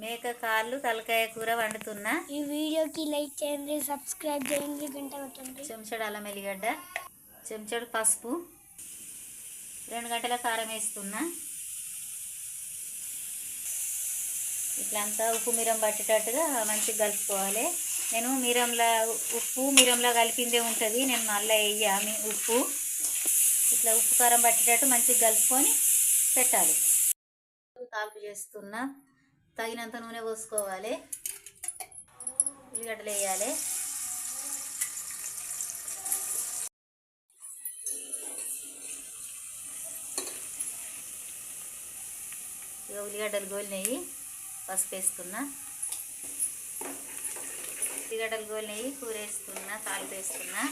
మేక కాళ్ళు తలకాయ కూర వండుతున్నా. ఈ వీడియోకి లైక్ చేయండి, సబ్స్క్రైబ్ చేయండి, గంట కొట్టండి. చెంచాడు అల్లం ఎల్లిగడ్డ, చెంచాడు పసుపు, 2 గంటల కారం వేస్తున్నా. ఇట్లా అంతా ఉప్పు మిరం పట్టేటట్టుగా మంచిగా కలుపుకోవాలి. నేను ఉప్పు మిరంలా కలిపిందే ఉంటుంది, నేను మళ్ళీ వేయాలి ఉప్పు. ఇట్లా ఉప్పు కారం పట్టేటట్టు మంచిగా కలుపుకొని పెట్టాలి. తాలింపు చేస్తున్నా. తగినంత నూనె పోసుకోవాలి. ఉల్లిగడ్డలు వేయాలి. ఇక ఉల్లిగడ్డలు గోలినవి పసుపు వేస్తున్నా. ఉల్లిగడ్డలు గోలినవి కూర వేస్తున్నా, తాలింపు వేస్తున్నా.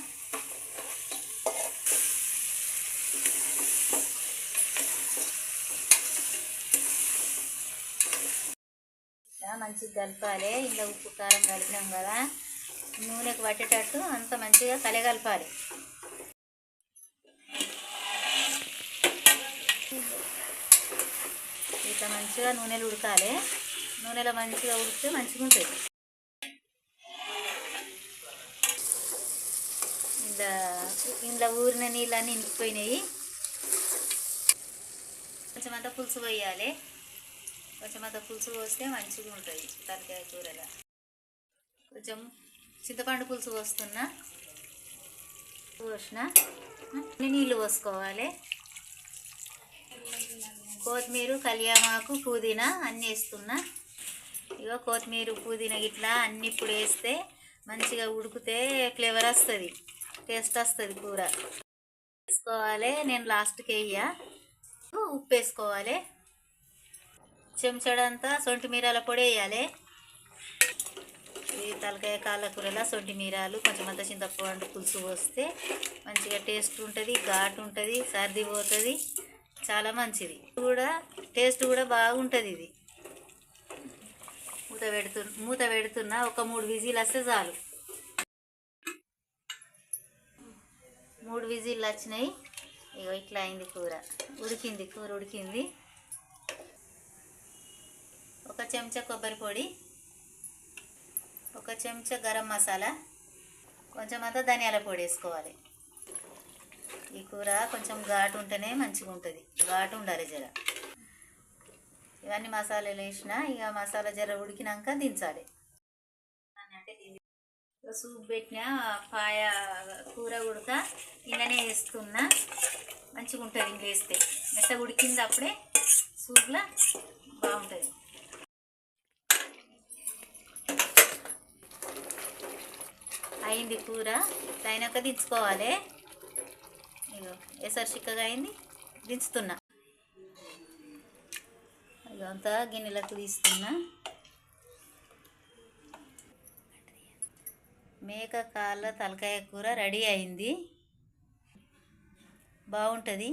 మంచిగా కలపాలి. ఇలా ఉప్పు కారం కలిపినాం కదా, నూనెకు పట్టేటట్టు అంత మంచిగా కలగలపాలి. ఇట్లా మంచిగా నూనెలు ఉడకాలి. నూనెలో మంచిగా ఉడికితే మంచిగా ఉంటుంది. ఇంట్లో ఊరిన నీళ్ళన్నీ ఇంకిపోయినాయి. కొంచెం అంతా పులుసు పోయాలి. కొంచెం అంతా పులుసు పోస్తే మంచిగా ఉంటుంది తలకాయ కూరగా. కొంచెం చింతపండు పులుసు పోస్తున్నా. నీళ్ళు పోసుకోవాలి. కొత్తిమీర, కళ్యామాకు, పుదీనా అన్నీ వేస్తున్నా. ఇగో కొత్తిమీర, పుదీనా ఇట్లా అన్నీ ఇప్పుడు వేస్తే మంచిగా ఉడికితే ఫ్లేవర్ వస్తుంది, టేస్ట్ వస్తుంది కూర. వేసుకోవాలి. నేను లాస్ట్కి వేయ. ఉప్పు వేసుకోవాలి. చెంచాడంతా సొంటి మిరాల పొడి వేయాలి. ఈ తలకాయ కాళ్ళ కూరలో సొంటి మిరాలు, కొంచెం అంత చింతపండు పులుసు పోస్తే మంచిగా టేస్ట్ ఉంటుంది, ఘాటు ఉంటుంది, సర్ది పోతుంది, చాలా మంచిది. టేస్ట్ కూడా బాగుంటుంది. ఇది మూత పెడుతున్నా. ఒక 3 విజిల్ వస్తే చాలు. 3 విజిల్ వచ్చినాయి. ఇగో ఇట్లా అయింది కూర. కూర ఉడికింది. ఒక చెంచా కొబ్బరి పొడి, ఒక చెంచా గరం మసాలా, కొంచెం అంతా ధనియాల పొడి వేసుకోవాలి. ఈ కూర కొంచెం ఘాటు ఉంటేనే మంచిగా ఉంటుంది, ఘాటు ఉండాలి జర. ఇవన్నీ మసాలాలు వేసిన ఇక మసాలా జర ఉడికినాక దించాలి. సూప్ పెట్టిన పాయ కూర ఉడక ఇలానే వేస్తున్నా. మంచిగా ఉంటుంది. ఇంక వేస్తే మెత్త ఉడికింది అప్పుడే సూప్లో బాగుంటుంది. అయింది కూర. అయినాక దించుకోవాలి. ఇగో ఎసరు చిక్కగా అయింది, దించుతున్నా. ఇదంతా గిన్నెలకు తీస్తున్నా. మేక కాళ్ళ తలకాయ కూర రెడీ అయింది. బాగుంటుంది.